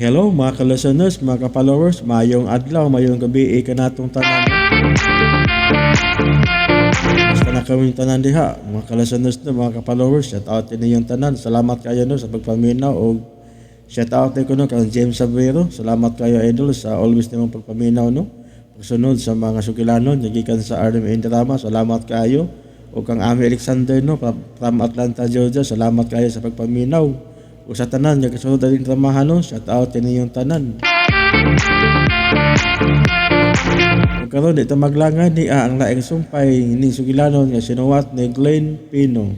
Hello mga ka-listeners, mga ka-followers, mayong adlaw, mayong gabi, kanatong tanan. Basta na kaming tanan diha, mga ka-listeners no, mga ka-followers, shout out din yung tanan. Salamat kayo no sa pagpaminaw o shout out din ko no kang James Sabero. Salamat kayo idol sa always nimong pagpaminaw no. Pagsunod sa mga sukilanon, nagikan sa RM Indrama, salamat kayo. O kang Ami Alexander no, from Atlanta, Georgia, salamat kayo sa pagpaminaw. O sa tanan, yung kasunod din tramahan no, shout out din yung tanan. O karon dito maglangan ni ang laing sumpay ni sugilanon nga sinuwat ni Glenn Pino.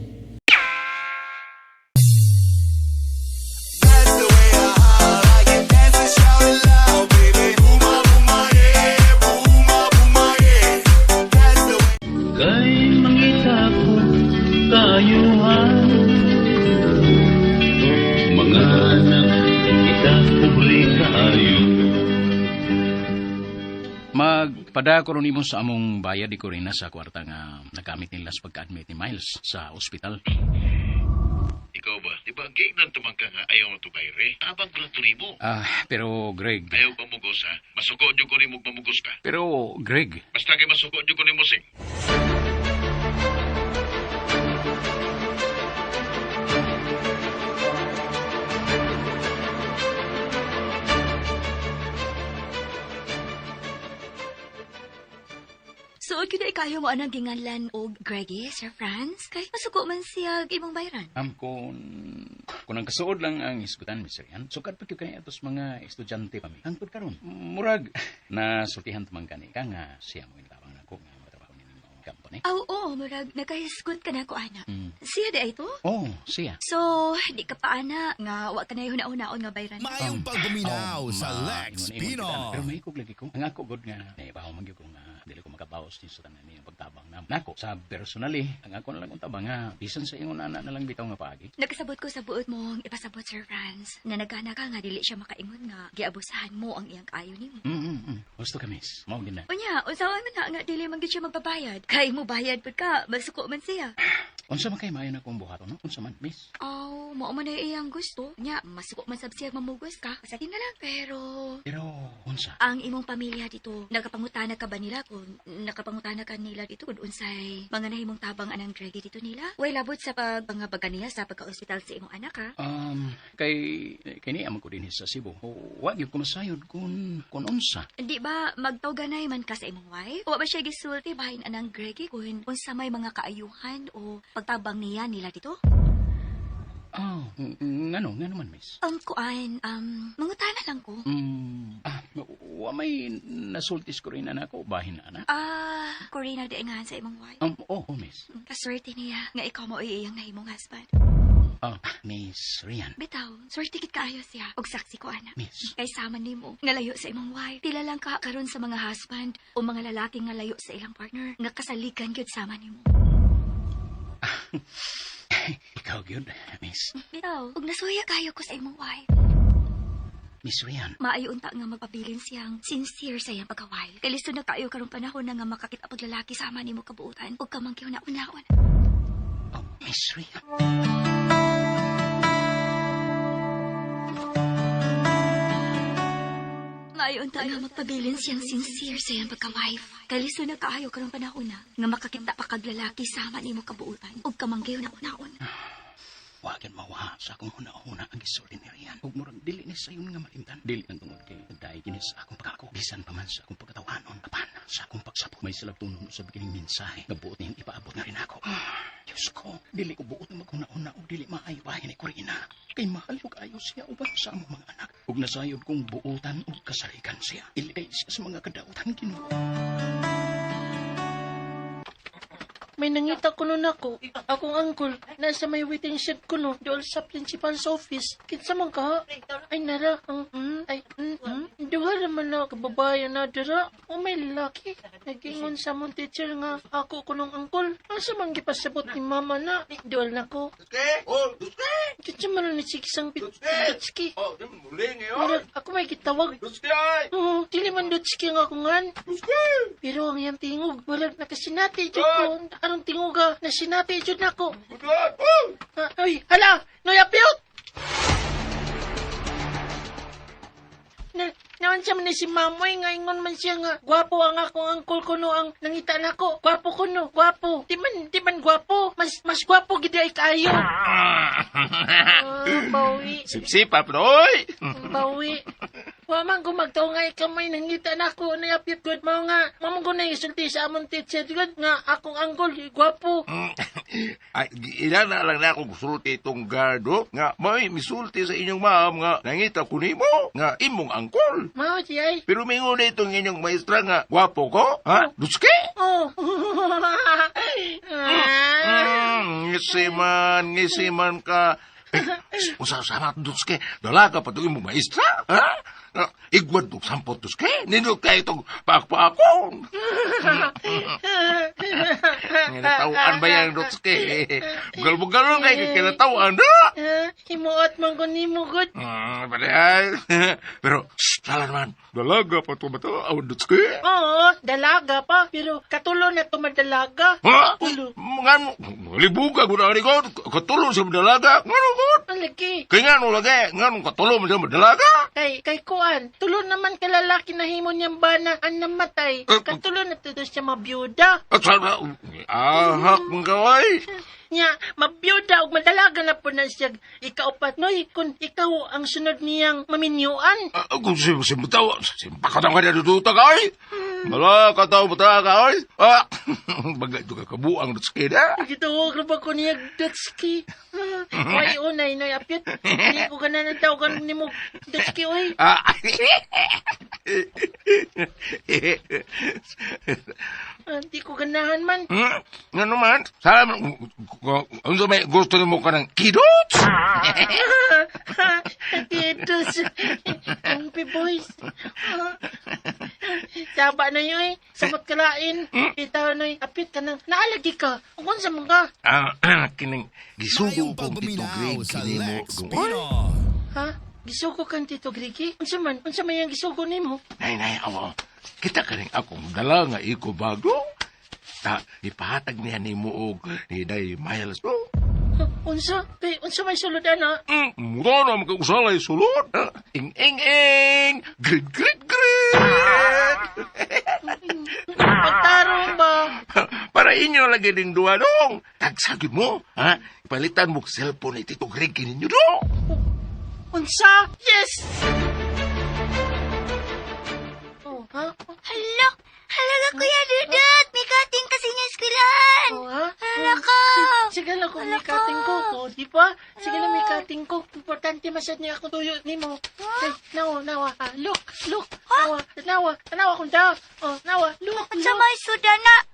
Kay mangita ko kayuhan, mga anak kita pobre kayo. Magpadako ron imo sa among bayad di Corina sa kwarta nga nagamit nila sa pagka-admit ni Miles sa ospital. Ikaw ba? Di ba gignan tumang ka nga ayaw mo to bayre? Tabang ko lang mo. Pero Greg. Ayaw pamugos ha? Masuko dyo ko ni mo pamugos ka. Pero Greg. Basta kay masuko dyo ko ni mo sing. So, kaya kayo mo anang ginganlan o Greggy, Sir Franz? Kay masuko man siya imong bayran. Kung ang kasuod lang ang iskutan, Mr. Yan, sukad pa kayo kaya atos mga estudyante pa mi. Hangtod karon, murag na sultihan tamang kani ka nga siya mo intabang nako nga matrabaho ni mo company. Oo, murag nakahisgot ka na ko, ana. Siya di ay to? Oh, siya. So, di ka pa, ana, nga wa ka na yung nauna-on nga bayran. Mayong pagbuminaw sa Lex Pino. Pero may ikog lagi ko. Ang ako god nga, naibaho man gyud ko nga dili ko makabawas din sa tanan niya pagtabang na. Nako, sa personally, ang ako na lang untabang nga bisan sa ingon ana na lang bitaw nga paagi. Nakasabot ko sa buot mong ipasabot, Sir Franz, na nagana ka nga dili siya makaingon nga giabusahan mo ang iyang kaayo nimo. Gusto ka, miss. Mao gid na. Unya, unsaon man na nga dili man gyud siya magbabayad. Kay mo bayad pud ka, masuko man siya. Unsa man kay maayo na kong buhaton, no? Unsa man, miss? Oh, mao man ay iyang gusto. Nya, masuko man sab siya mamugos ka. Kasatin na lang, pero Unsa? ang imong pamilya dito, nakapangutana ka ba nila kung nakapangutana ka nila dito kung unsay mga nahimong tabang anang Greggy dito nila? Way labot sa pagpangabaga niya sa pagka-ospital sa imong anak ha? Kay ni amang ko din sa Cebu. Wa gyud ko masayod kung unsa. Di ba magtawganay man ka sa imong wife? O ba siya gisulti bahin anang Greggy kung unsa may mga kaayuhan o pagtabang niya nila dito? Ngano man, miss? Mangutana lang ko. Wa may nasultis ko rin anak ko, bahin na anak. Corina di nga sa imong wife. Miss. Kaswerte niya nga ikaw mo iyang nahimong husband. Miss Rian. Bitaw, swerte kit kaayo siya. Og saksi ko, anak. Miss. Kay sama nimo nga layo sa imong wife. Tila lang ka karon sa mga husband o mga lalaki nga layo sa ilang partner nga kasalikan gyud sama nimo. Ikaw gyud, miss. Bitaw, og nasuya kayo ko sa imong wife. Miss Rian. Maayo unta nga magpabilin siyang sincere sa iyang pagka-wife. Kay listo na kayo karong panahon na nga makakita pag lalaki sama nimo kabuutan og kamangkiw na unaon. Miss Rian. Maayo unta nga magpabilin siyang sincere sa iyang pagka-wife. Kay listo na kaayo karong panahon na nga makakita pa kag lalaki sama nimo kabuutan og kamangkiw na unaon. Wagan mawa sa akong huna-huna ang gisulti ni Rian. Ug murag dili ni sayon nga malimtan. Dili ang tungod kay dahil kini sa akong pagkako. Bisan pa man sa akong pagkatawanon. Kapan sa akong pagsapot. May silab tunong sa beginning mensahe. Nabuot niyang ipaabot na rin ako. Diyos ko, dili ko buot na maghuna-huna o dili maayo bahin ni Corina. Kay mahal yung kayo siya uban sa among mga anak. Ug nasayod kong buutan o kasalikan siya. Iligay siya sa mga kadautan Ginoo. May nangita ko nun ako. Akong uncle, nasa may waiting shed ko no, doon sa principal's office. Kinsa man ka? Ay nara, duha naman na kababayan na dira. O may lalaki. Nagingon sa mong teacher nga ako kunong uncle. Asa man gipasabot ni mama na. Dual na ko. Kinsa man ni sikisang Dutski. Murag, ako may gitawag. Oo, dili man Dutski nga kungan. Pero ang iyang tingog, murag nakasinati dyan ko. Anong tinguga na sinati dyan ako? Ay, hala! Noyapyot! unsa man ni si Mamoy nga ingon man siya nga gwapo ang akong angkol kuno ang nangita nako. Gwapo kuno, gwapo. Di man gwapo. Mas gwapo gid ay kayo. Bawi. Sip-sipa, Proy. Bawi. Wa man ko magtungay kamay nangita nako na apit good mo nga. Mamong ko na isulti sa amon teacher good nga akong angkol gwapo. Ay, inana lang na akong gusulti itong gardo nga may misulti sa inyong ma'am nga nangita ko nimo nga imong angkol. Mao si ay. Pero mingon na itong inyong maestra nga gwapo ko, ha? Dutske? Oh. Ngisiman ka. Usasama Dutske, dalaga pa itong imong maestra, ha? Igwad ng sampot Dutske, ninyo kayo itong pakpakon. Kinatawaan ba yung Dutske? Bugal-bugal kayo kinatawaan, ha? Himuot man ko nimo good. Padahal. Pero, sala naman, dalaga pa ito ba ito? Awad Dutske? Oo, dalaga pa. Pero katulo na tumadalaga. Ha? Ulo. Ngano, libuga ko na ko, katulong sa dalaga. Ngano ko? Ang lagi. Kaya ngano lagi, ngano katulong sa dalaga? Kay kuan, tulo naman kalalaki na himo niyang bana ang namatay. Katulo na tudo siya mabiyuda. At sana, ahak mong kaway. Nya, mabiyuda ug madalaga na po na siya ikaupat. Noy, kung ikaw ang sunod niyang maminyuan. Kung simutaw, simpakatang ka na duduta kaway. Mala, kataw mo ta kaway. Bagay ito ka kabuang Dutske na. Gitawag na ba ko niya Dutski? Ay, unay, noy, apit. Hindi ko ka na natawagan ni mo Dutski, oy. Hindi ko ganahan man. Nga naman, sana, ano may gusto mo ka ng kidots? Kidos. Kumpi boys. Saba na yun eh. Samot kalain. Kita na apit ka nang naalagi ka. Kung sa mga. Kining, gisugo Mayong kong Tito Greg, pagbuminaw sa kini mo. Lex Pino. Ha? Gisugo kan Tito Grigi? Unsa man yung gisugo nimo? Nay, awa. Kita ka rin akong dala nga iko bago. Ipahatag niya ni mo og ni Day Miles bro. Unsa? Unsa may sulod ana? Mura na magkausalay sulod. Ing. Grid. Pagtarong ba? Para inyo lagi din duwa dong. Tagsagid mo, ha? Ipalitan mo cellphone ni Tito Greg ninyo dong. Unsa? Yes! Oh, ha? Hala ka, Kuya Dudut. May kating kasi niya eskwelahan. Oh, ha? Hala ka. Sige lang kung may Hala ka. kating ko. Oh, di ba? Sige lang may kating ko. Importante masyad niya ako tuyo ni mo. Ay, nawa. Look. Nawa kung da. Oh, nawa. Look. Sa may sudana.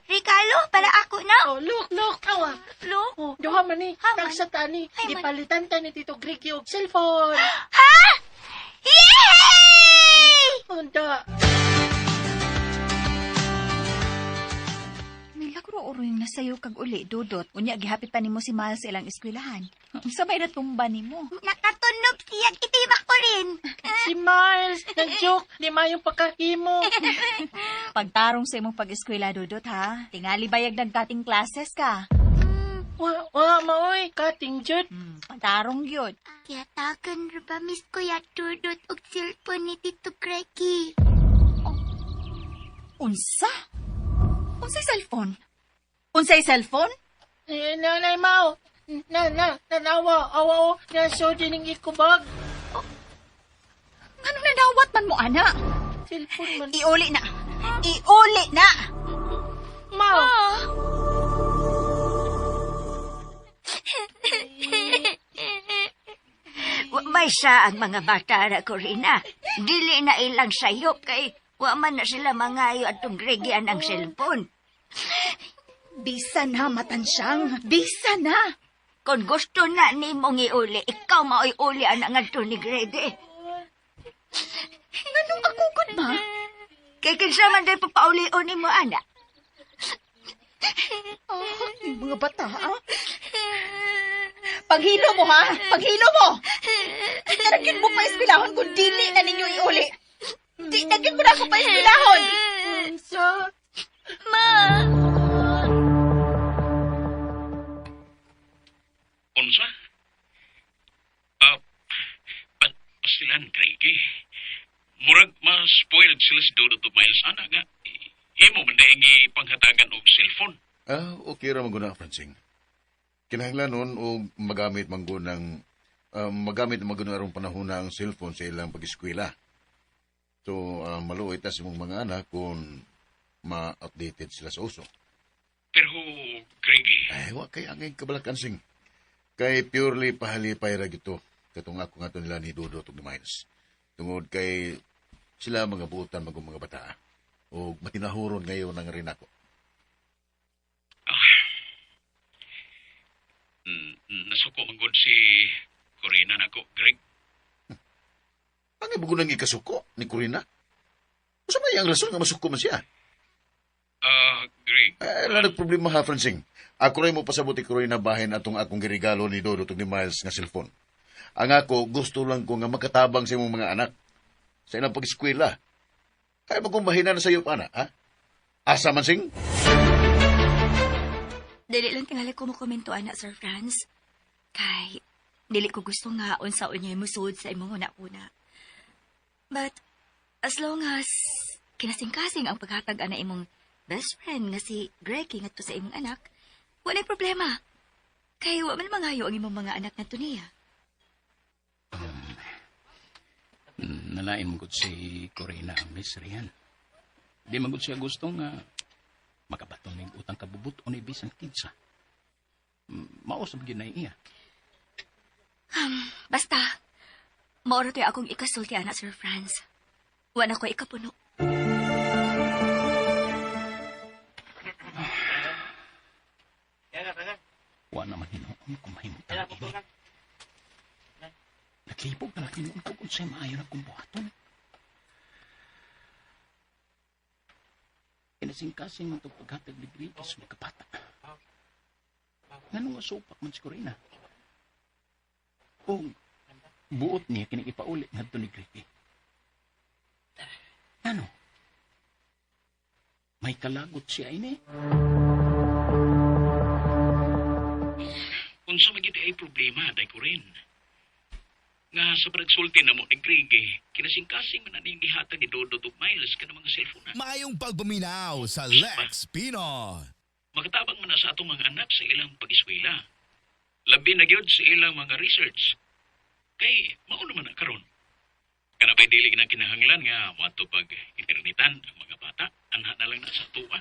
Regalo, para ako na. Oh, look. Nawa. Lo? Oh, duha man ni. Haman. Tagsa tani. Ay, man. Ipalitan ta ni Tito Greg yung cellphone. Ha? Yay! Onda. Milagro oro yung nasayo kag uli, Dudot. Unya, gihapit pa nimo si Miles sa ilang eskwelahan. Sabay na tumba nimo. Nakatunog siya. Itibak ko rin. Si Miles. Nag-joke. Lima yung pagkahimo. Pagtarong sa imong pag-eskwela, Dudot, ha? Tingali bayag nagkating classes ka. Wa, maoy. Kating jud. Pagtarong yun. Kaya tagan ba, Miss Kuya Dudut og cellphone ni Tito Greggy. Unsa? Unsay cellphone? Unsay cellphone? Nanay Mao. Nanawa. Awa. Naso dining ikubag. Anong nadawat man mo, ana? Cellphone man. Iuli na! Iuli na! Mao. May siya ang mga bata na ko rin ah. Dili na ilang sayop kay wa man na sila mangayo at tungregian ang cellphone. Bisa na, matansyang. Bisa na! Kung gusto na ni mong iuli, ikaw mao'y uli ang ngadto ni Grede. Anong akugod ba? Kay kinsa man day papauli-on ni mo, anak. Yung mga bata, ha? Paghilo mo, ha? Paghilo mo! Naragin mo pa eskwelahon kung dili na ninyo iuli. Di, nagin mo na ako pa eskwelahon! Unsa? Ma! Unsa? Pastilan, Greggy. Murag mas spoiled sila si Dodot ug Miles ana nga. Imo man daing panghatagan og cellphone. Okay ra maguna, Francing. Kinahanglan nun o magamit manggo ng magamit maguna arong panahon na ang cellphone sa ilang pag-eskwela. So, maluoy ta sa mong mga anak kung ma-updated sila sa uso. Pero, Greggy, Ay, wa kay angay kabalakan sing. Kay purely pahalipay ra gito. Katong ako nga to nila ni Dodo ug ni Miles. Tungod kay sila mga buutan magong mga bata. O matinahuron ngayon nang rin ako. nasuko man gud si Corina nako, Greg. Ang ibugunang ikasuko ni Corina? Sa may ang rason nga masuko man siya? Greg. Wala nagproblema ha, Francing. Ako rin mo pasabot ni Corina bahin atong akong girigalo ni Dodo ug ni Miles nga cellphone. Ang ako, gusto lang ko nga makatabang sa imong mga anak. Sa ilang pag-eskwela. Kaya magkumbahinan na sa iyo, pana, ha? Asa man sing? Dili lang tingali ko makomento, anak, Sir Franz. Kay, dili ko gusto nga unsaon niya musud sa imong una-una. But, as long as kinasing-kasing ang paghatag ana imong best friend nga si Greggy ngadto sa imong anak, walay problema. Kay, wa man mangayo ang imong mga anak ngadto niya. Nalain mo gud si Corina ang Miss Rian. Di man gud siya gusto nga makabaton ning utang kabubut o ni bisan kinsa. Mausap gyud na iya. Basta, maoro to'y akong ikasulti, anak, Sir Franz. Wa na ko ikapuno. Wa naman hinuon kung mahimutan ini. Naglibog na lang hinuon ko kung sa'yo maayon ang kumbuhaton. Kinasing-kasing mo itong paghatag ni Grigis may kapata. Nga supak man si Corina. O buot niya kinikipauli nga ito ni Grigis. Ano? May kalagot siya ini. Kung sa magiti ay problema, day ko rin. Nga sa pagsulti na mo ni Griggy, kinasing-kasing mananing gihatag ni Dodo ug Miles ka ng mga cellphone na. Mayong pagbuminaw sa Lex Pinoy. Makatabang man na sa atong mga anak sa ilang pag-eskwela. Labi na gyud sa ilang mga research. Kay, mauno man na karon. Kana ba'y dili na kinahanglan nga moadto pag internetan ang mga bata, anha na lang na sa tuwa.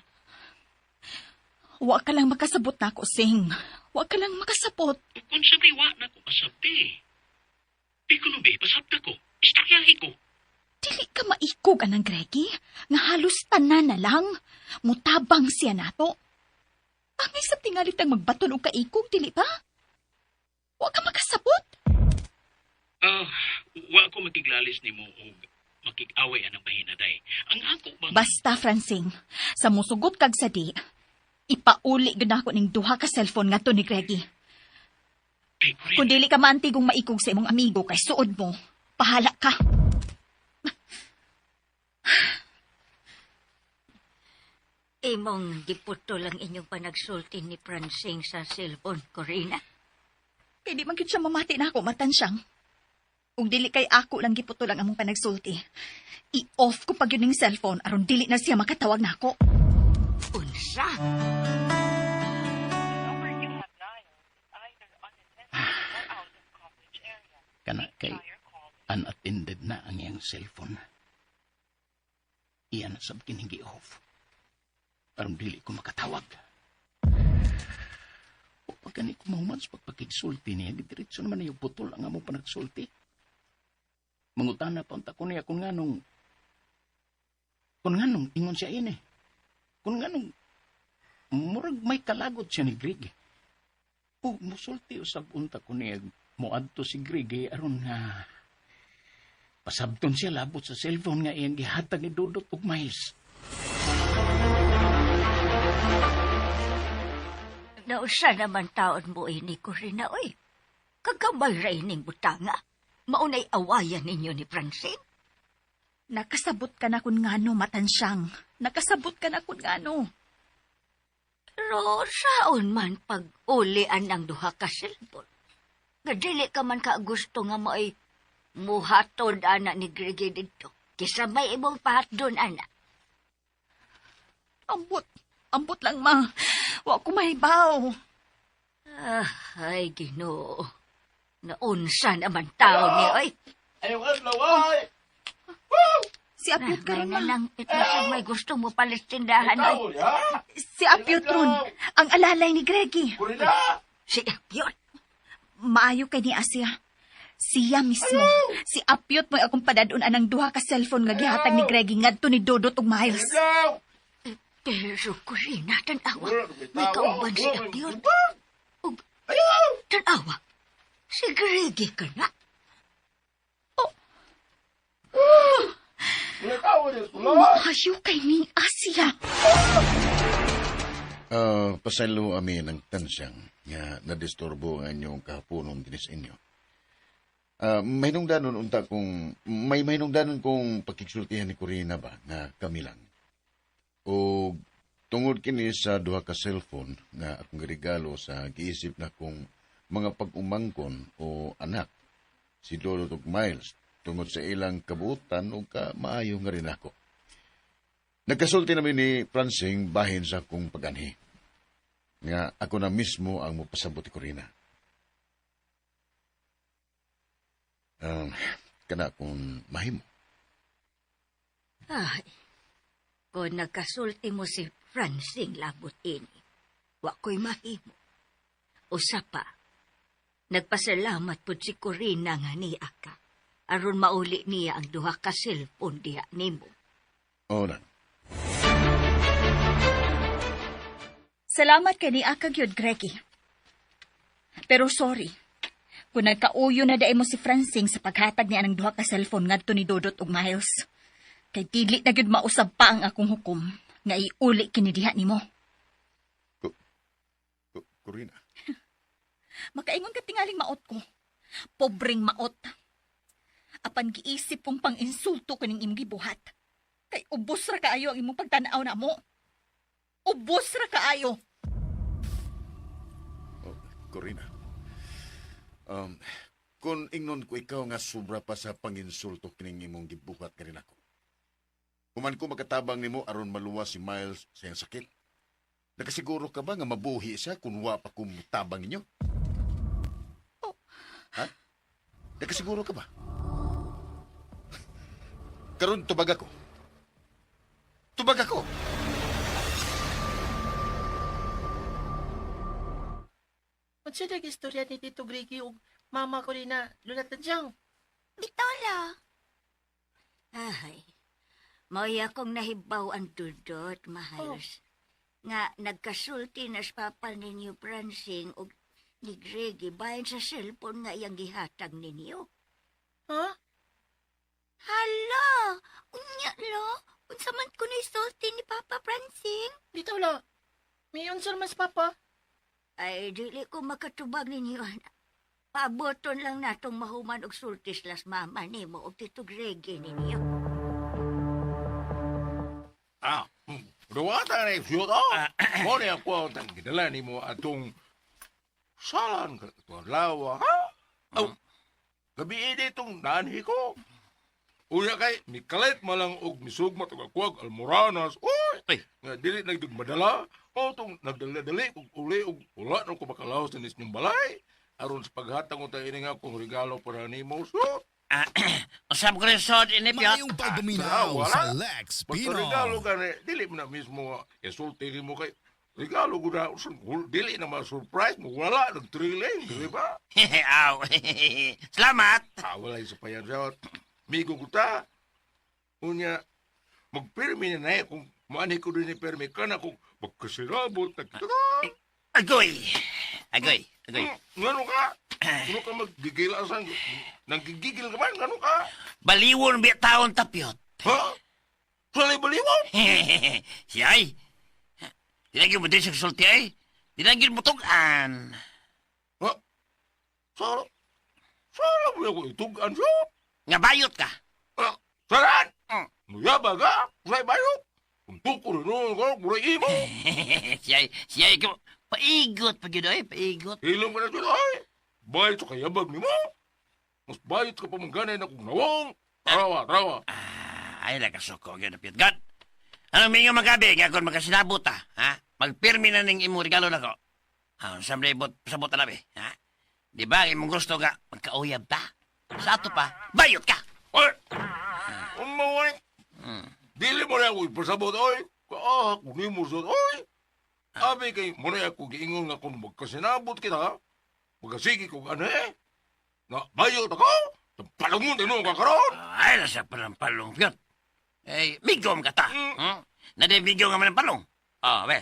Wa ka lang makasabot na ako, Sing. Wa ka lang makasabot. Kung sabay wa na ko masabti. Di ko nubi, pasabta ko. Istakyahi ko. Dili ka maikog, anang Greggy. Nga halos tanan na lang. Mutabang siya nato. Ang isap tingalit ang magbaton o kaikog, dili ba? Wa ka makasabot. Wa ko makiglalis ni mo o makig-away anang bahinaday. Ang ako bang... Basta, Francing. Sa musugot kag sadi, ipauli gud ako ning duha ka cellphone nga to ni Greggy. Ay, Corinne, Kung dili ka maantigong maikog sa imong amigo kay suod mo, pahala ka. Imong giputo lang inyong panagsulti ni Francing sa cellphone, Corina. Kay di man gid siya mamati na ako, matansyang. Kung dili kay ako lang giputo lang among panagsulti, i-off ko pag yun ning cellphone aron dili na siya makatawag na ako. Unsa? kana kay unattended na ang iyang cellphone. Iyan sab kiningi off. Aron dili ko makatawag. O pagkani ko mahuman sa pagpakigsulti niya, diretso naman na yung putol ang among panagsulti. Mangutana pa unta ko niya kung nganong ingon siya ini. Kung nganong murag may kalagot siya ni Greg. O musulti usab unta ko niya moadto si Greg aron nga pasabton siya labot sa cellphone nga iyang gihatag ni Dodot ug Miles. Nausa naman taon mo ini, Corina, oy. Kagamay raining butanga. Maunay awayan ninyo ni Francine. Nakasabot ka na kun ngano, matansyang. Nakasabot ka na kun ngano. Pero saon man pag-ulian ang duha ka cellphone. Gadili ka man ka gusto nga mo'y muhatod ana ni Greggy dito. Kisa may imong pahat doon, anak. Ambot. Ambot lang, ma. Wa ko mahibaw. Ay, Ginoo. Naunsa naman tao ni, oy. Si Apyot karon, ma. Nanangpit na siya may gusto mo palit tindahan, oy. Si Apyot ron. Ang alalay ni Greggy. Si Apyot. Maayo kay ni Asia. Siya mismo. Si Apyot mo akong padadun anang duha ka cellphone nga gihatag ni Greggy ngadto ni Dodot ug Miles. Pero Corina, tanawa. May kauban si Apyot. Ug, tanawa. Si Greggy ka na. Maayo kay ni Asia. Pasalo amin ang tansyang nga nadisturbo ang inyong kahaponon din sa inyo. May nungdanon unta kung may nungdanon kung pakiksultihan ni Corina ba nga kami lang. O tungod kini sa duha ka cellphone nga akong regalo sa giisip na kong mga pag-umangkon o anak si Dodot ug Miles tungod sa ilang kabuutan o maayo nga rin ako. Nagkasulti namin ni Francing bahin sa akong pag-anhi. Nga ako na mismo ang mapasabot ni Corina. Kana kung mahimo. Ay, kung nagkasulti mo si Francing labot ini, wa ko'y mahimo. Usa pa, nagpasalamat po si Corina nga niya ka, aron mauli niya ang duha ka cellphone diha nimo. Oo na. Salamat kay ni Akag yun, Greggy. Pero sorry, kung nagkauyo na daay mo si Francing sa paghatag niya ng duha ka cellphone ngadto ni Dodot ug Miles, kay dili na gyud mausab pa ang akong hukom nga iuli kini diha nimo. Corina. Makaingon ka tingaling maot ko. Pobreng maot. Apan giisip kong pang-insulto kaning imong gibuhat. Kay ubos ra kaayo ang imong pagtan-aw na mo. Ubos ra kaayo. Corina. Kung ingnon ko ikaw nga sobra pa sa panginsulto kining imong gibuhat ka rin ako. Kuman ko makatabang nimo aron maluwas si Miles sa iyang sakit. Nakasiguro ka ba nga mabuhi siya kung wa pa kumutabang ninyo? Oh. Ha? Nakasiguro ka ba? Karon tubag ako. Tubag ako! Unsa dag istorya ni Tito Greggy ug Mama Corina, Lula Tansyang? Bitola. Ay, mauya kong nahibaw ang Dudot, Miles. Nga nagkasulti na sa papal ninyo Francing o ni Greggy bayan sa cellphone nga iyang gihatag ninyo. Ha? Hala! Unya lo! Unsa man ko isulti ni Papa Francing? Dito la. May unsa mas papa? Ay, dili ko makatubag ninyo, anak. Paaboton lang natong mahuman og sultis las mama nimo og Tito Greggy ninyo. Duwata na ifyot mo na ako ang gidala ni mo atong salan ka ito lawa, ha? Gabi itong nanhi ko. Uya kay, mikalit malang og misugmat og akwag almoranas. Uy! Nga dili nagdugmadala. O itong nagdali-dali og uli og wala na ko makalaos na ninyong balay. Aron sa paghatang ko tayo nga akong regalo para ni mo. So, Usap ko rin sod ini piyot. Mayong pagduminaw sa Lex regalo Pino. gani, dili mo na mismo isulti mo kay regalo ko na, dili na ma-surprise mo, wala, nag-thrilling, di ba? Aw. Salamat. Wala yung sapayan siya. Migo ko ta. Unya, magpirmi na na kung maani ko rin ipirmi ka na kung magkasirabot, Agoy. Ngano ka? Ngano ka maggigilasan? Nanggigigil ka man? Ngano ka? Baliwon biya taon tapyot. Ha? Salay baliwan? Siyay. Dinagin mo din sa sulti ay. Dinagin mo tugan. Ha? Sala mo ako itugan siya? Nga bayot ka. Saran? Nuyaba ka? Salay bayo? Untuk ko rin ko, kuray imo. Siyay ko. Paigot pa yun ay. Paigot. Ilang ka na dyan ay. Bayot sa kayabag ni mo. Mas bayot ka pa mangganay na kung nawang. Rawa. Ay, nakasuko yun, apyot. God! Anong mingo magabi, nga kung magkasinabot ha? Magpirmi na ning imong regalo na ko. Samlay bot, pasabot na nabi, ha? Di ba, imong gusto nga, magkauyab ta? Sa ato pa, bayot ka! Oy! Umaway! Dili mo na ako ipasabot, oy! Kung di mo sa, oy! Abi kay mo na ako giingon nga kung magkasinabot kita, magkasigi kong ano na bayot ako, palangon din mo kakaroon! Ay, nasa palampalong, pyot. Eh, bigom ka ta. Nade bigom nga palampalong. Be.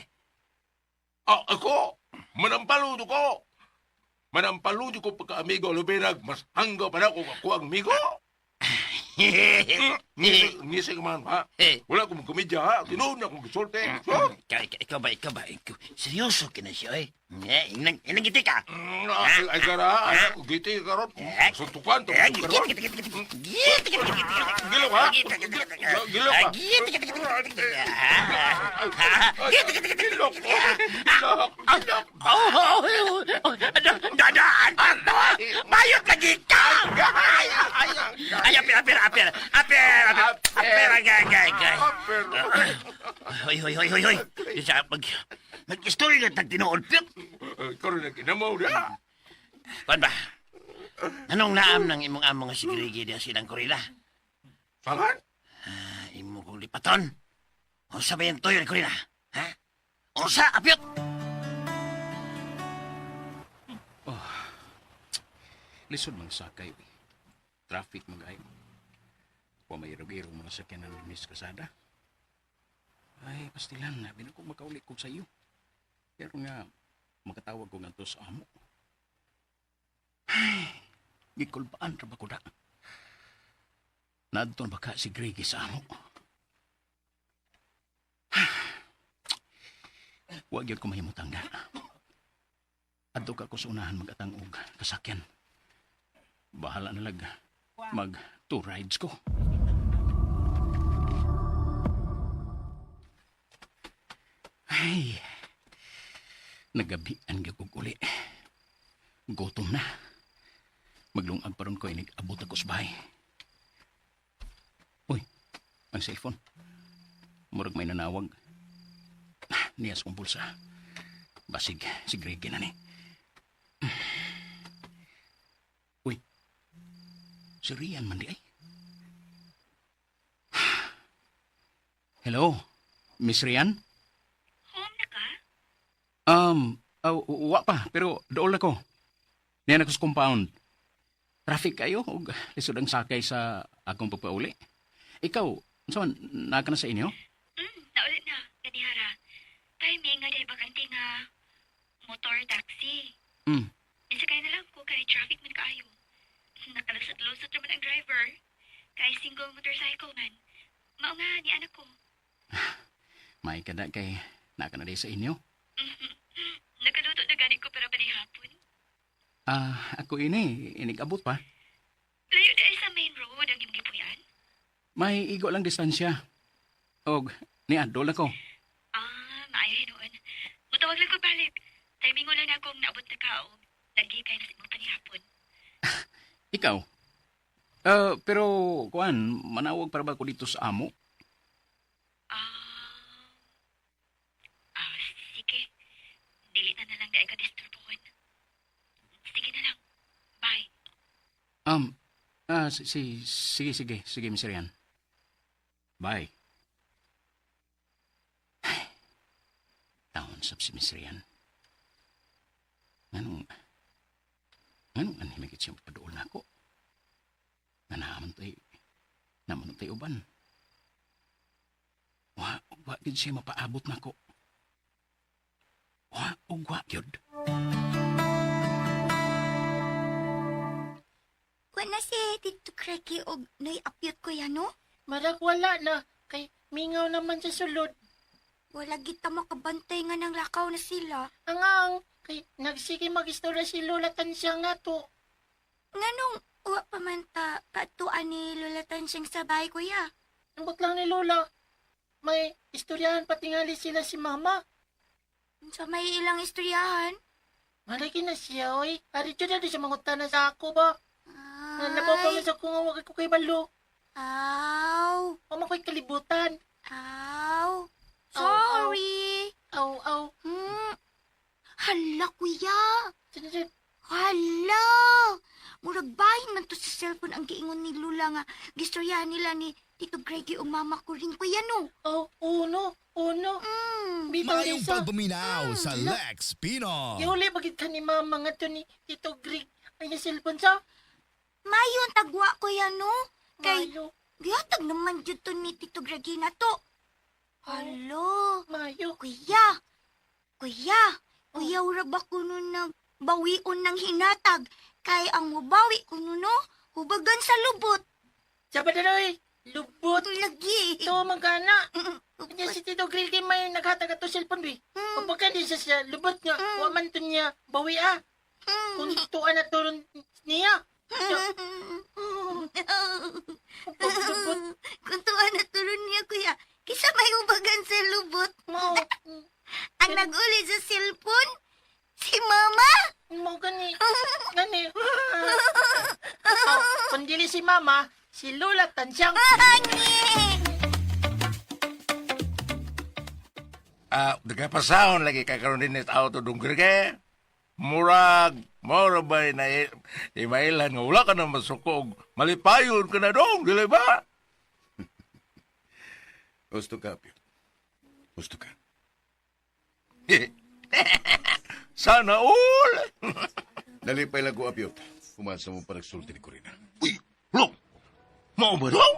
Ako, manampaludo ko. Manampaludo ko pagka-amigo, lubinag, mas hangga pa na ako ang amigo. Nisig man, ha? Wala akong komedya, ha? Tinuod na akong gisorte. Ikaw ba? Seryoso ka na siya, eh. Inagiti ka. Ay, kara, anak, giti ka ron. Suntukan, to. Gilaw, ha? Gilaw, ha? Dadaan! Bayot lagi ka! Ay, apir! Hoy. Isa, mag-story na tag-tinood, Piyot. Ikaw rin ang kinamaw na. Kuan ba? Anong naam ng imong among sigirigi diya silang korila? Pangan? Imo kong lipaton. O sabayan toyo ni korila? Ha? O sa, Apyot! Lisod mang sakay. Traffic mag-ay. Pamayro-giro mga sakyanan ng Miss Kasada. Ay, pastilan na. Binako makaulit ko sa iyo. Pero nga, makatawag ko nga to sa amo. Ay, gikulbaan ra ba ko da? Nadto na baka si Greggy sa amo. Huwag yun ko mahimutang na. Adto ka ko sa unahan mag-atang og kasakyan. Bahala na lag. Mag 2 rides ko. Ay, nagabian gagog uli. Gutom na. Maglungag pa ron ko abot ako sa bahay. Uy, ang cellphone. Murag may nanawag. Niyas kong pulsa. Basig, si Greggy na ni. Uy, si Rian man di ay. Hello, Miss Rian? Home na ka? Wa pa, pero dool ako. Niyan ako sa compound. Traffic kayo, o lisod ang sakay sa akong pagpauli. Ikaw, saan, naka na sa inyo? Naulit na, ganihara. Timing nga dahil bakante nga motor taxi. Isakay na lang ko kay traffic man kaayo. Nakalusot-lusot naman ang driver. Kay single motorcycle man. Mao nga, ni anak ko. May kada kay naka na sa inyo? Nakaluto na gani ko para panihapon. Ako inigabot pa. Layo dahil sa main road ang imong gipuyan? May igo lang distansya. Og, niadol ako. Maayo noon. Mutawag lang ko balik. Timing mo lang na akong naabot na ka o nagigay na sa imong panihapon. Ikaw? Pero, kuan, manawag para ba ko dito sa amo? Sige. Dili na lang dahil ka disturbuhan. Sige na lang. Bye. Sige, Miss Rian. Bye. Taon sab si Miss Rian. Anong anhimigit siyang padool na ako? Naman tayo uban. Wa gid siya mapaabot na ako. Wa gyud. Wala si Tito Cracky o naiapyot ko yan, no? Marag wala na, kay mingaw naman sa sulod. Wala kita makabantay nga ng lakaw na sila. Ang kay nagsige mag-istorya si Lola Tansya nga to. Nganong uwa pa man ta katuan ni Lola Tansing sa bahay, kuya? Ambot lang ni Lola. May istoryahan patingali sila si Mama. Sa may ilang istoryahan? Malagi na siya, oy. Ari dyan na siya mangutana sa ako ba? Napapangas ako nga wag ko kay Balo. Aw. Mama ko'y kalibutan. Aw. Aw, Sorry. Aw. Hala, kuya. Sige. Hala. Murag bahin man to sa cellphone ang giingon ni Lula nga gistoryahan nila ni Tito Greggy o mama ko rin kuya no. Uno. Bitaw Mayong Lisa. pagpaminaw sa Lex Pinoy. Yuli bagid ka ni mama nga to ni Tito Greg. Ay yung cellphone sa. Mayon tagwa kuya no. Kay Mayo. gihatag naman jud to ni Tito Greggy na to. Hala. Mayo. Kuya. Kuya, ura ba kuno nang bawion ng hinatag? Kay ang mubawi kuno no, hubagan sa lubot. Sabi na rin. Lubot. Lagi. Ito magana. Kanya si Tito Greg may naghatag ato cellphone bi. Kapag di siya lubot nga. Waman to niya bawi Kung tuan na turon niya. Kung tuwa na turon niya, kuya, kisa may ubagan sa lubot. Mo. Ang nag-uli sa cellphone, si Mama. Mo gani. Kung dili si mama, si Lola Tansyang. Nagkapasahon lagi kakaroon din ito auto dungkir ke. Murag ba na imailan nga wala ka na masukog. Malipayon ka na dong, dili ba? Gusto ka, Apyot. Gusto ka. Sana all. Nalipay lang ko, Apyot. Pumansa mo pa nagsulti ni Corina. Uy, lo. Mau ba dong?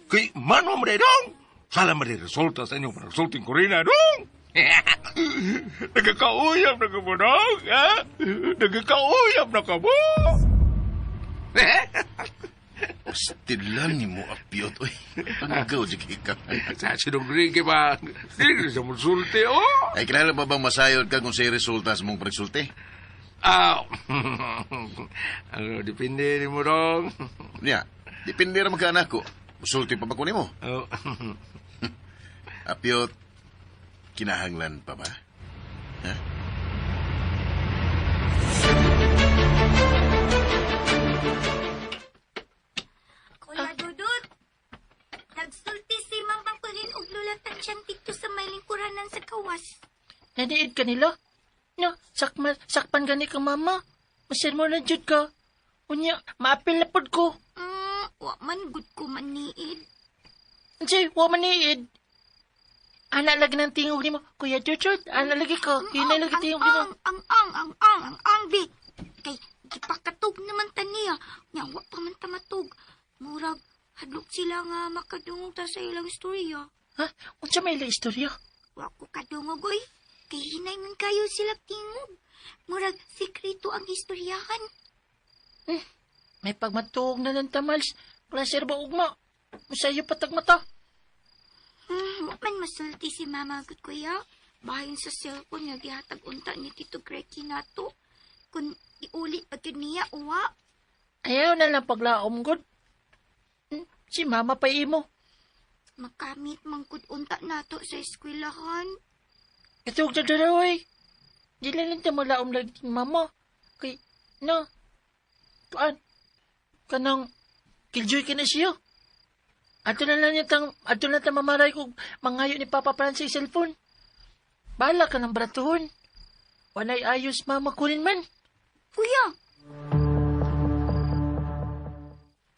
Kay mano mo dong? Sala mo resulta sa inyong panagsulting Corina dong. Nagkakauyap na ka mo dong, ha? Nagkakauyap na ka mo. Pastilan ni mo, Apyot. Uy, pangagaw, sige ka. Sa sinugri ba? Hindi sa musulti, oh. Ay, kinala ba bang masayod ka kung sa'yo resulta sa mong pagsulti? Depende ni mo dong. Niya, depende ra magkaanak ko. Musulti pa ba ko nimo? Oh. Apyot, kinahanglan pa ba? Ha? Kuya Dudut, nagsulti si Mamang Kulin og Lola Tansyang dito sa may lingkuranan sa kawas. Nadiid ka nila? No, sakpan gani ka mama. Masir mo na jud ka. Unya, maapil na pod ko. Wa man gud ko maniid. Jay, wa maniid. Ana lagi ng tingog ni mo. Kuya Juchod, ana lagi ka. Hinay lagi tingog ni mo. Ang bi. Kay gipakatog naman taniya. Nya wa pa man tamatog. Murag hadlok sila nga makadungog ta sa ilang istorya. Ha? Unsa may ila istorya? Wa ko kadungog oy. Kay hinay man kayo sila tingog. Murag sikreto ang istoryahan. May pagmatuog na ng tamals. Klaser ba ugma? Masayo patag mata. Wa man masulti si Mama gud kuya. Bahin sa cellphone nga gihatag unta ni Tito Greggy nato. Kun iulit pa gyud niya uwa. Ayaw na lang paglaom gud. Si mama pa imo. Makamit man gud unta nato sa eskwelahan. Itog sa daraway. Dili lang ta malaom lagi ni mama. Kay, no. Kuan. Kanang, killjoy ka na siya. Ato na lang ato na ta mamaray kong mangayo ni Papa Francis cellphone. Bala ka ng bratuhon. Wanay ayos mama kunin man. Kuya!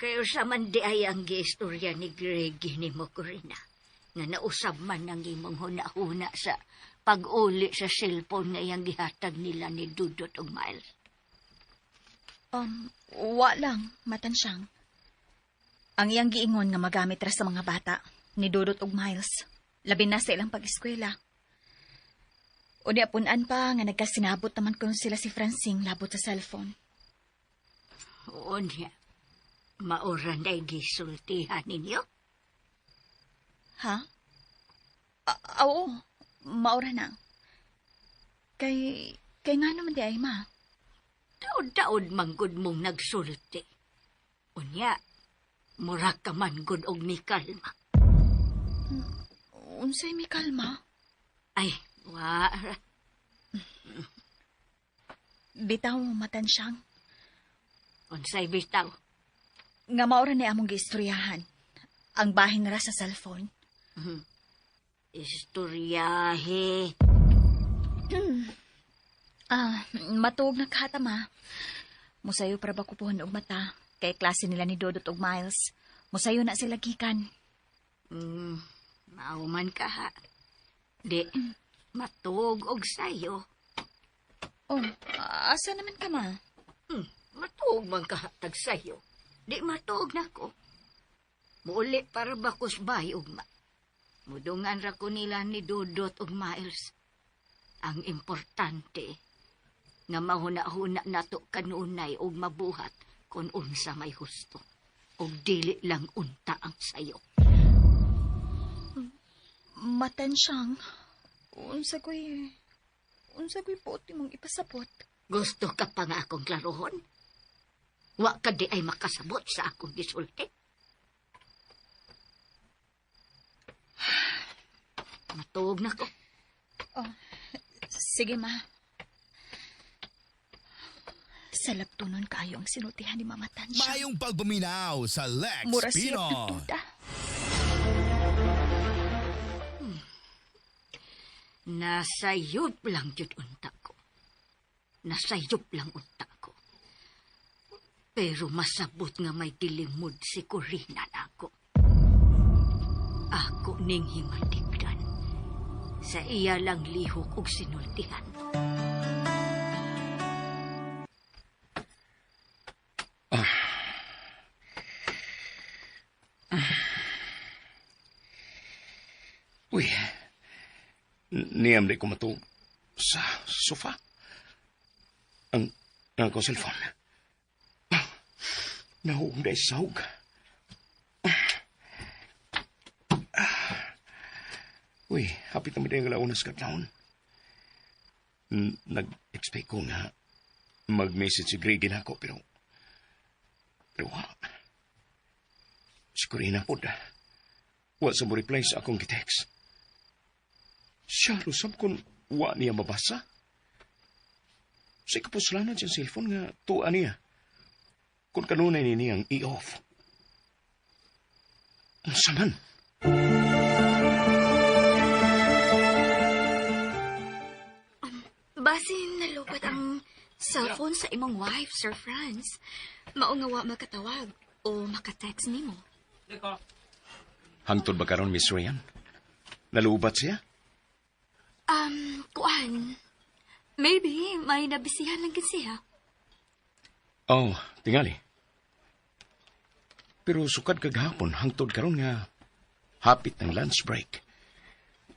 Kayo sa man di ay ang giistorya ni Greggy ni mo, Corina. Nga nausab man ang imong huna-huna sa pag-uli sa cellphone nga iyang gihatag nila ni Dudot ug Miles. Wa lang, Matansyang. Ang iyang giingon nga magamit ra sa mga bata, ni Dudot ug Miles, labi na sa ilang pag-eskwela. Unya punan pa nga nagkasinabot naman kuno sila si Francine labot sa cellphone. Oo niya. Mauran ay gisultihan ninyo? Ha? Oo, maura na. Kay nga naman di ay ma. Taod-taod manggod mong nagsulti. Unya, mura ka man gud og ni kalma. Unsay may kalma? Ay, wa. Bitaw, Matansyang. Unsay bitaw? Nga maura ni among giistoryahan. Ang bahin ra sa cellphone. Istoryahe. Matuog na kahatama. Musayo para ba kupuhan og mata. Kay klase nila ni Dodot og Miles. Musayo na sila gikan. Mauman ka ha. Di, matug og sayo. Oh, asa naman ka ma? Matug man ka tag sayo. Di matug na ko. Muuli para bakos bay ugma. Mudungan ra ko nila ni Dodot ug Miles. Ang importante nga mahuna-huna nato kanunay og mabuhat kung unsa may husto. Og dili lang unta ang sayo. Matensyang. Unsa ko'y puti mong ipasabot. Gusto ka pa nga akong klarohon? Wa ka di ay makasabot sa akong gisulti. Matuog na ko. Sige ma. Sa labtunon kayo ang sinultihan ni Mama Tansya. Mayong pagbuminaw sa Lex Mura siya Pinon. tutuda. Nasayop lang jud unta ko. Nasayop lang unta ko. Pero masabot nga may dilimod si Corina nako. Ako ning himatikdan. Sa iya lang lihok og sinultihan. Uy, niyam di ko matulog sa sofa. Ang akong cellphone. Nahuong dahil sa sahog. Uy, hapit naman din ang launa sa katlaon. Nag-expect ko nga mag-message si Grady na ako, pero si Corina po da. Wa sa mo reply sa akong gitext. Siya, lusab kung wa niya mabasa. Sa ikapuslanan siyang cellphone nga tuan niya. Kung kanunay ni niyang i-off. Ang saman. Basin nalupat ang cellphone sa imong wife, Sir Franz. Maungawa makatawag o makatext nimo. Hangtod ba karon, Miss Ryan? Nalubat siya? Kuan. Maybe may nabisihan lang siya. Oh, tingali. Pero sukad kagahapon, hangtod karon nga hapit ng lunch break.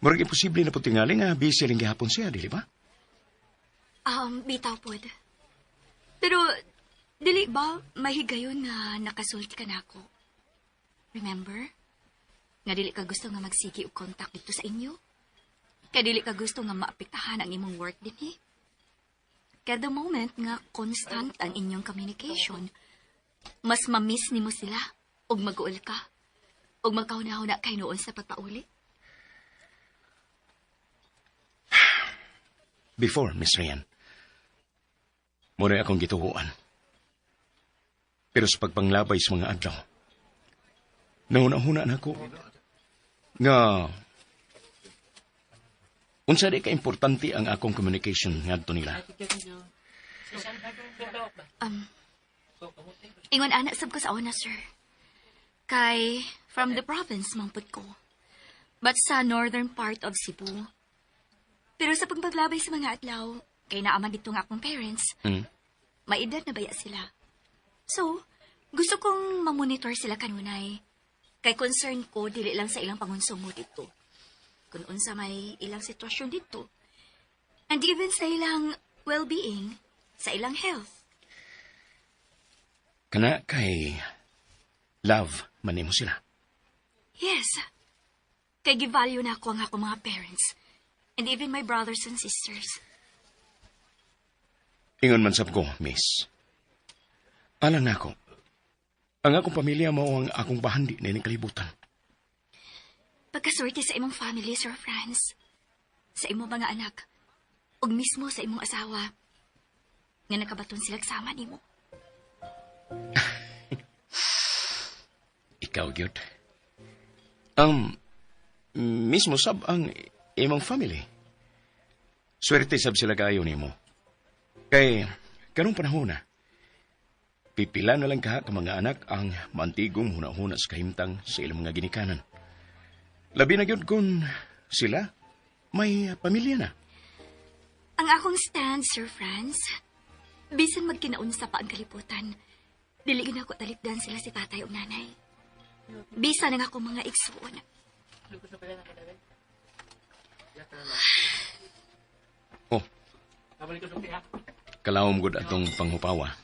Murag imposible na po tingali nga busy rin gahapon siya, dili ba? Bitaw pod. Pero, dili ba mahigayon nga nakasulti ka na ako? Remember? Nga dili ka gusto nga magsigi og contact dito sa inyo? Kaya dili ka gusto nga maapektahan ang imong work din eh? Kaya the moment nga constant ang inyong communication, mas mamiss nimo sila og mag-uol ka og magkauna-una kay noon sa pagpauli. Before, Miss Ryan, muna akong gituhuan. Pero sa pagpanglabay sa mga adlaw, nauna-huna na ako nga unsa di ka importante ang akong communication ngadto nila. Ingon anak sab ko sa una, sir. Kay from the province mampud ko. But sa northern part of Cebu. Pero sa pagpaglabay sa mga adlaw, kay naaman dito nga akong parents, maedad na baya sila. So, gusto kong mamonitor sila kanunay. Kay concern ko, dili lang sa ilang pangonsumo dito. Kung unsa may ilang sitwasyon dito. And even sa ilang well-being, sa ilang health. Kana kay love man nimo sila. Yes. Kay givalue na ako ang akong mga parents. And even my brothers and sisters. Ingon man sab ko, miss. Alam na ako. Ang akong pamilya mao ang akong bahandi na kalibutan. Pagkaswerte sa imong family, Sir Franz. Sa imong mga anak. Ug mismo sa imong asawa. Nga nakabaton sila sama nimo. Ikaw, gyud. Mismo sab ang imong family. Swerte sab sila kayo nimo. Kay, karong panahon na, pipila na lang ka mga anak ang mantigong huna-huna sa kahimtang sa ilang mga ginikanan. Labi na gyud kung sila may pamilya na. Ang akong stand, Sir Franz, bisan magkinaunsa pa ang kalibutan, diligin ako talipdan sila si tatay o nanay. Bisan ang akong mga igsuon. Oh, kalawom gud atong panghupawa.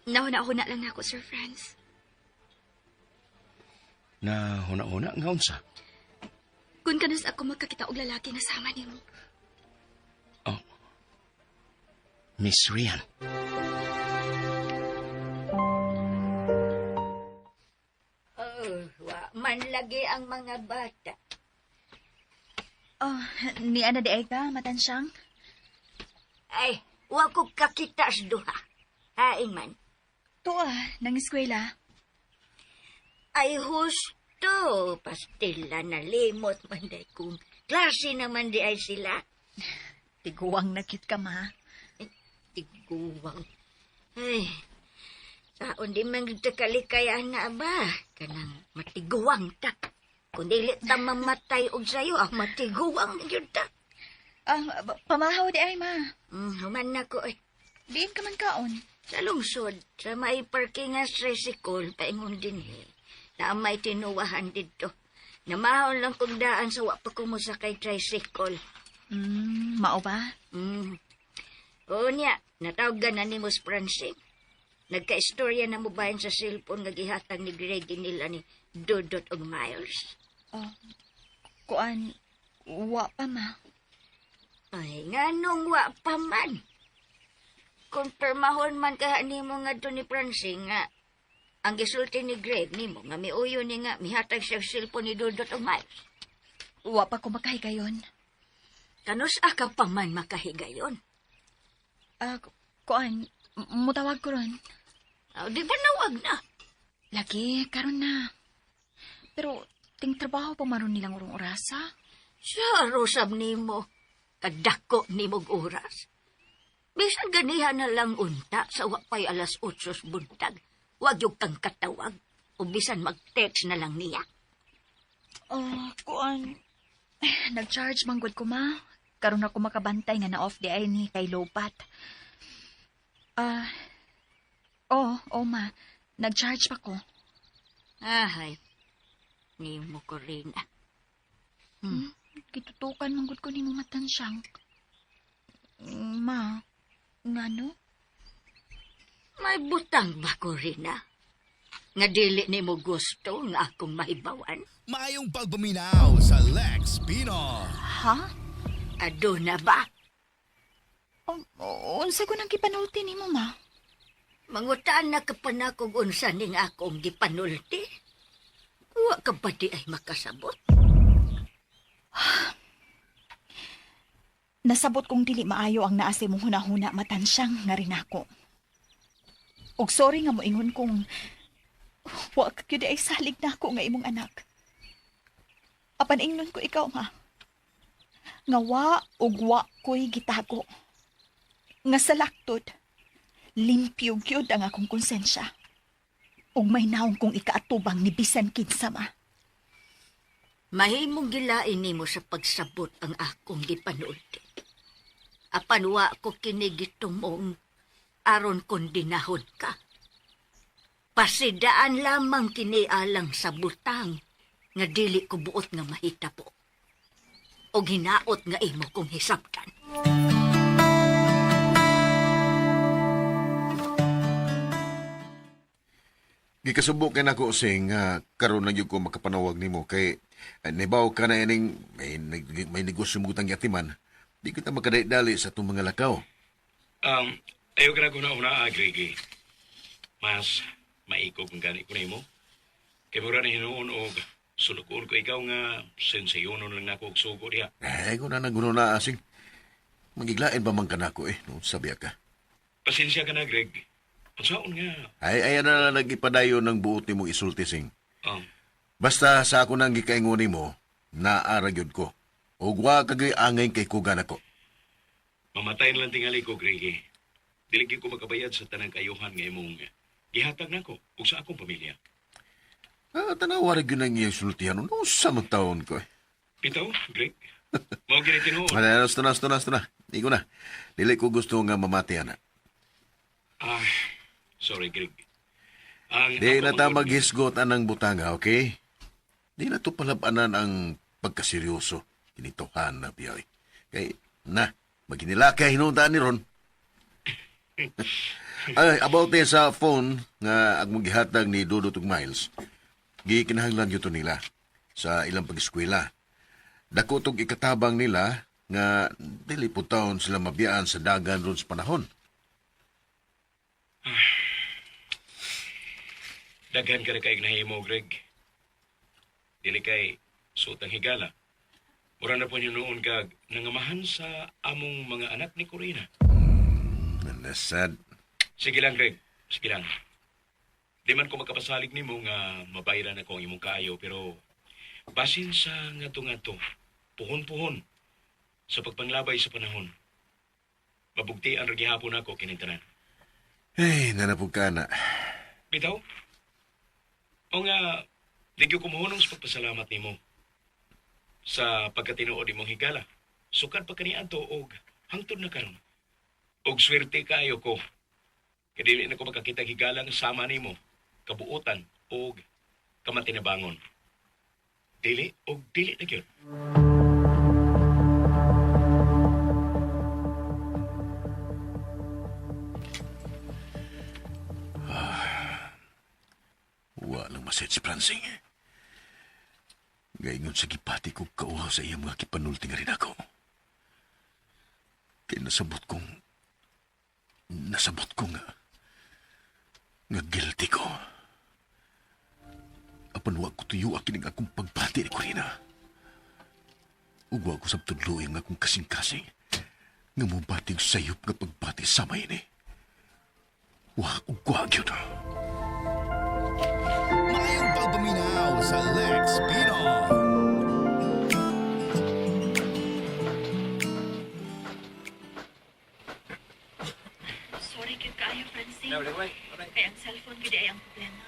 Nahuna-huna lang ako, Sir Franz. Na huna-huna nga unsa. Kung kanus ako magkakita og lalaki na sama nimo. Oh, Miss Rian. Man lagi ang mga bata. Oh, ni ana di ay ka, Matansyang? Ay, wa ko kakita sa duha. Hain man. To nang eskwela. Ay, husto. Pastila na limot man day kung klase naman di ay sila. Tiguwang nakit ka, ma. Tiguwang. Ay, saon di man gito kalikayan na ba? Kanang matiguwang ta. Kung dili ta mamatay og sayo, matiguwang na yun ta. Pamahaw di ay, ma. Human na ko ay. Diin ka man kaon. Sa lungsod, sa may parking nga tricycle, paingon din na may tinuwahan dito. Namahon lang kong daan sa wapa ko mo sa kay tricycle. Mao ba? O niya, natawagan na ni Mus Francing. Nagka-istorya na mo bayan sa cellphone nga gihatag ni Greggy nila ni Dodot og Miles. Kuan, wa pa, ma. Ay, nganong wa pa man. Konfirmahon man kaha ni mo nga doon ni Francing nga ang gisulti ni Greg ni mo nga miuyo ni nga mihatag siya cellphone ni Dodot og Miles. Wa pa ko makahigayon. Kanus ka pa man makahigayon. Kuan, mutawag ko ron. Di ba nawag na? Lagi, karon na. Pero, ting trabaho pa maron nilang urong orasa. Siya, rosab ni mo. Kadako ni mong oras. Bisan ganihan na lang unta sa wapay alas 8 buntag. Wag yung kang katawag. O bisan mag-text na lang niya. Kuan, nag-charge manggod ko, ma. Karon ako makabantay nga na-off di ay ni kay Lopat. Ma. Nag-charge pa ko. Ahay. Ni mo ko rin. Kitutukan manggod ko ni mo Matansyang. Ma, ngano? May butang ba ko rin Nga dili ni mo gusto nga akong mahibawan? Mayong pagpaminaw sa Lex Pinor. Ha? Ado na ba? Unsa ko nang gipanulti ni mo, ma? Mangutaan na ka pa na kung unsa ning akong gipanulti. Wa ka ba di ay makasabot? Nasabot kong dili maayo ang naasi mong hunahuna Matansyang nga rin ako. Og sorry nga moingon kong wa ka gyud ay salig na ako nga imong anak. Apan ingnon ko ikaw, ma. Nga wa og wa ko'y gitago. Nga sa laktod, limpyo gyud ang akong konsensya. Ug may naong kong ikaatubang ni bisan kinsa, ma. Mahimong gilain nimo sa pagsabot ang akong gipanulti. Apan wa ko kinigitumong aron kondinahon ka. Pasidaan lamang kinialang sa butang nga dili ko buot nga mahita po. O hinaot nga imo kong hisabtan. Gikasubok na ako sing karon lang yung ko makapanawag nimo kay nibaw ka na ining may negosyo mo gutang yatiman. Di kita makadali sa itong mga lakaw. Ayaw ka na una-una, Greggy. Mas maikog ang gani ko na mo. Kaya mura na hinuon o sulukon ko ikaw nga sensayonon lang ako og sugo diha. Kung na naguno na asing. Magiglain ba man ka na ako no? Sabi ka. Pasensya ka na, Greg. Saan nga? Ay na lang nagipadayo ng buot ni mo isulti, Sing. Um, Basta sa ako nang gikaingon mo, naaragyod ko. O wa kagay angay kay kugan ako. mamatay na lang tingali ko, Greggy. Diligi ko makabayad sa tanang kayuhan nga imong gihatag na ko ug sa akong pamilya. Tanawarig yun ang iyong sultihan. Ano sa mga taon ko eh. Bitaw, Greg. Mao gini tinuod. Ano, Di ko na. Dili ko gusto nga mamati, ana. Ah, sorry, Greg. Ang Di ako na ta ang- maghisgot anang butanga, okay? Di na to palabanan ang pagkaseryoso. Kinitohan na biyoy. Kay, maginilakay hinuntaan ni Ron. Ay, about sa phone nga ang gihatag ni Dudut ug Miles. Gikinahanglan yun to nila sa ilang pag-eskwela. Dako tong ikatabang nila nga dili po taon sila mabiyaan sa dagan ron sa panahon. Daghan ka na kaig nahimo, Greg. Dili kay sutang higala. Mura na po niyo noon kag nangamahan sa among mga anak ni Corina. Nasad. Sige lang, Greg. Sige lang. Di man ko makapasalig nimo nga mabayaran ako ang imong kaayo, pero basin sa ngadto-ngadto, puhon-puhon, sa pagpanglabay sa panahon. Mabugtian ra gihapon ako kinintanan. Ay, nanapog ka na. Bitaw? O nga, di ko kumuhunong sa pagpasalamat nimo sa pagkatinuod imong higala. Sukad pa kaniadto og hangtod na karon. Og swerte kayo ko. Kadili na ko makakita higala nga sama nimo, kabuutan og kamatinabangon. Dili og dili na gyud. Walang maset si Pransing. Gaingon sa gipati ko kauhaw sa iya mga kipanulti nga rin ako. Kaya nasabot kong nga guilty ko. Apan wag ko tuyo akin ang akong pagpati ni Corina. Ugwa ko sa tudloy ang akong kasing-kasing nga mubating sayop nga pagpati sa may ni. Ugwa yun. Mayang pagpaminaw sa Lex Pinol. Sorry kid kaayo, Francine. Kaya ang cellphone gid ay ang problema.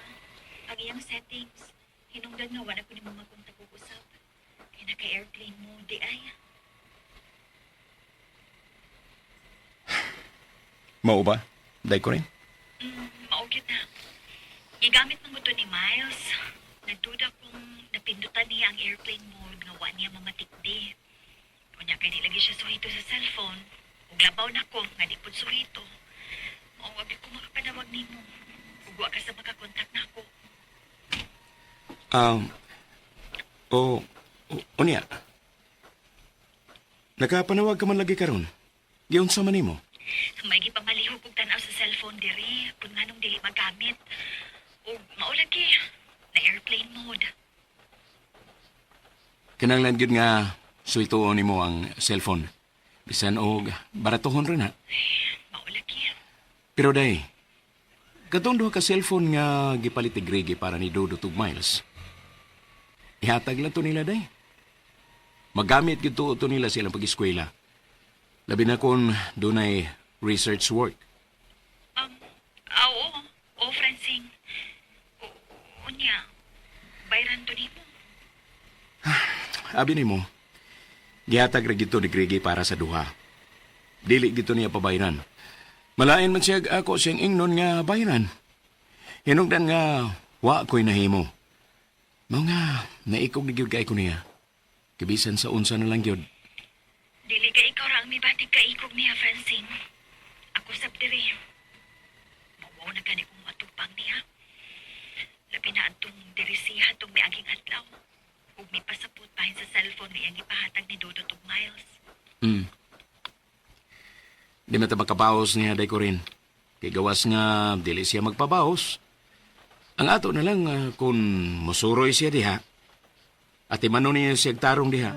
Ang iyang settings, hinungdan nga wala ko ni mga kontak ug usap. Kaya naka-airplane mode di ay. Mao ba? Day ko rin. Maugit na. Gigamit ng moto ni Miles. Nagduda kung napindutan niya ang airplane mode nga wa niya mamatikdi. Kunya kay di lagi siya suhito sa cellphone. Ug labaw na ko nga di pud suhito. Mao wa ko makapanawag nimo. Ug wa ka sa makakontak nako. Unya. Nakapanawag ka man lagi karon. Giyon sa manimo. May gipamalihog og tan-aw sa cellphone diri kun nganong dili magamit. Ug mao lagi na airplane mode. Kinahanglan gyud nga suituon nimo ang cellphone. Bisan og baratohon rin ha. Mao lagi. Pero day, katong duha ka cellphone nga gipalit ni Gregi para ni Dudut ug Miles. Ihatag lang to nila day. Magamit gyud to nila silang pag-eskwela. Labi na kung dunay research work. Oo, Francine. Unya, bayran to nimo. Abi nimo, gihatag ra gito ni Gregi para sa duha. Dili gito niya pabayran. Malain man siya ako siyang ingnon nga bayran. Hinungdan nga wa ko'y nahimo. Mga naikog ni gyud kay ko niya. Kabisan sa unsa na lang gyud. Dili ka ikaw ra ang mibatig kaikog niya, Francine. Ako sab diri. Mawaw na gani kong matupang niya. Labi na atong diri siya atong miaging adlaw. Ug may pasapot bahin sa cellphone nga iyang ipahatag ni Dudut ug Miles. Di mata makabawas niya day ko rin. Kay gawas nga dili siya magpabawas. Ang ato na lang kung musuroy siya diha. At imano niya siya tarong diha.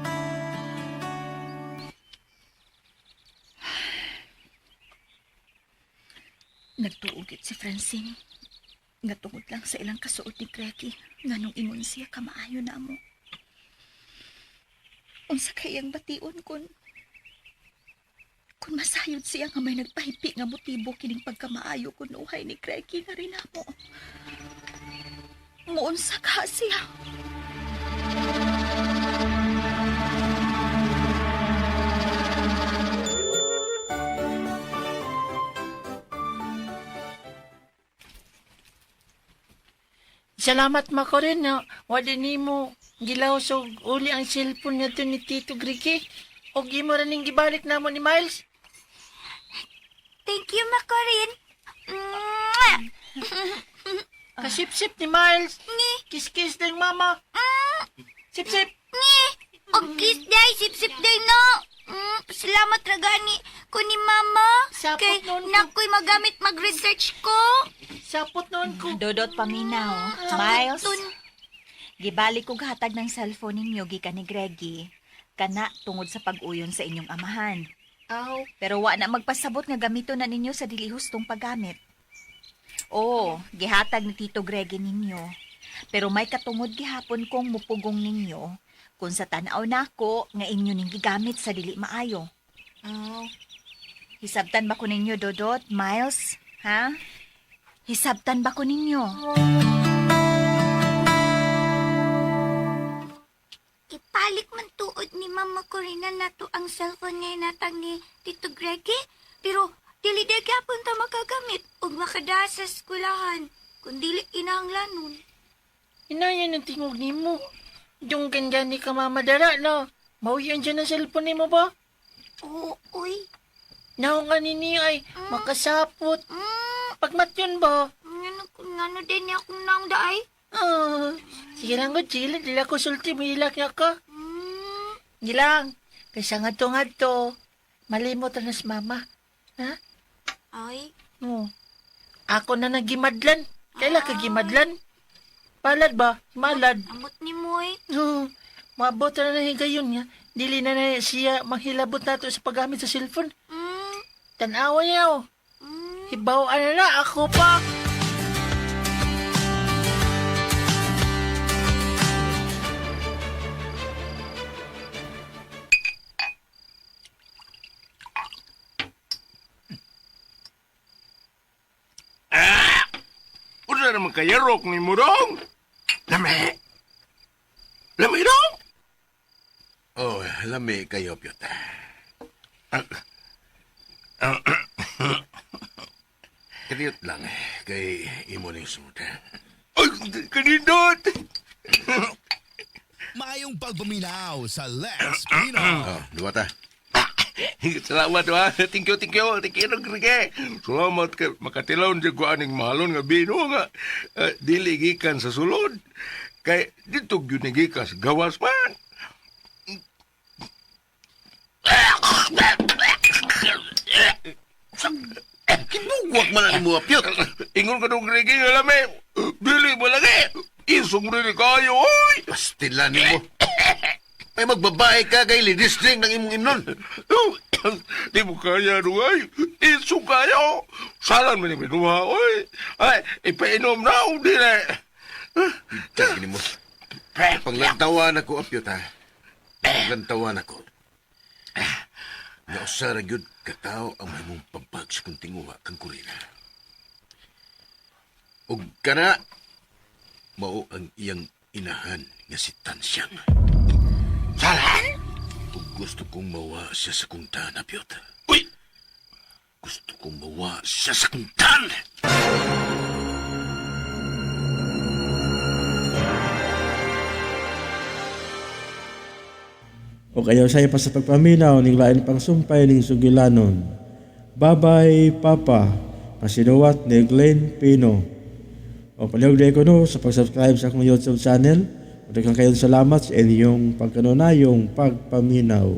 Nagtuugit si Francine. Nga tungod lang sa ilang kasuot ni Greggy nga nung ingon siya kamaayo na mo. Unsa kayang bation kung masayod siya nga may nagpahipi nga motibo kining pagkamaayo kun uhay ni Greggy nga rin mo. Muunsa ka siya. Salamat mako rin na wala nimo gilaw so uli ang cellphone niya ni Tito Grigi. O gimo rin yung gibalik namo ni Miles. Thank you, Makorin. Kasip-sip ni Miles. Ni. Kiss-kiss ng mama. Sip-sip. Ni. Og kiss day, sip-sip day no. Salamat ragani ko ni Mama. Sapot Kay noon ko. nakoy magamit mag-research ko. Sapot noon ko. Dodot paminaw. Miles, gibalik kong hatag ng cellphone ninyo gikan ni Greggy. Kana tungod sa pag-uyon sa inyong amahan. Aw. Pero wa na magpasabot nga gamito na ninyo sa dili hustong paggamit. Oo, gihatag ni Tito Greggy ninyo. Pero may katungod gihapon kong mupugong ninyo kung sa tanaw nako nga inyo ning gigamit sa dili maayo. Aw. Hisabtan ba ko ninyo, Dodot, Miles? Ha? Hisabtan ba ko ninyo? Ipalik man tuod ni Mama Corina na to ang cellphone ngayon natang ni Tito Greggy. Pero dili day gyapon ta makagamit ug makadasa sa eskwelahan kung dili kinahanglanon. Inayan ang tingog nimo. Yung ganyan ni ka mamadara na. Mauyan dyan ang cellphone nimo ba? Oo, uy. Naong nga nini ay makasapot. Pagmatyon ba? Ngano din niya akong naong daay? Sige lang ko, chila. Dila ko sulti, mahilak niya ka. Gilang, kaysa nga to. Malimot na nas mama. Ha? Ay, Ako na nagimadlan. Kaila ka gimadlan? Palad ba? Malad. ambot ni Moy. Maabot na na higayon niya. Dili na siya manghilabot nato sa paggamit sa cellphone. Tanawa niya. Hibaw na ako pa. Una naman kayarok ni Murong. Lami. Lami dong. Oh, lami kayo, Pyot. Kaniyot lang, kay imo ning suda. Ay, kanindot. Mayong pagpaminaw sa Lex Pinoy. Oh, duwata. Salamat wa. Thank you. Thank you, Grige. Salamat kay makatilawon sa kuaning mahalon nga bino nga dili gikan sa sulod. Kay dito gyud ni gikan sa gawas man. Kinugwak man ni mo, Pyot. Ingon ka nung Grige nga lami. Dili mo lagi. Isong rin kayo, oy. Pastilan ni mo. Ay magbabae ka kay ladies drink ng imong imnon. Di mo kaya nungay. Isong kayo. Salan man ni minuha, oy. Ay, ipainom na, di na. Tiyag ni mo. Panglantawan ako, Pyot, ha. Panglantawan ako. Nausara gyud katao ang may mong pabag sa kong tinguha kang kurina. Ug kana, mao ang iyang inahan nga si Tansyang. Salan? Ug gusto kong mawa siya sa kong tana, Pyot. Uy! Gusto kong mawa siya sa kong tana. O kayo saya pa sa pagpaminaw ning lain pang sumpay ning sugilanon. Babay Papa, pasinuwat ni Glenn Pino. O palihog ko no sa pag-subscribe sa akong YouTube channel. O daghang kayong salamat sa inyong pagkanunayong pagpaminaw.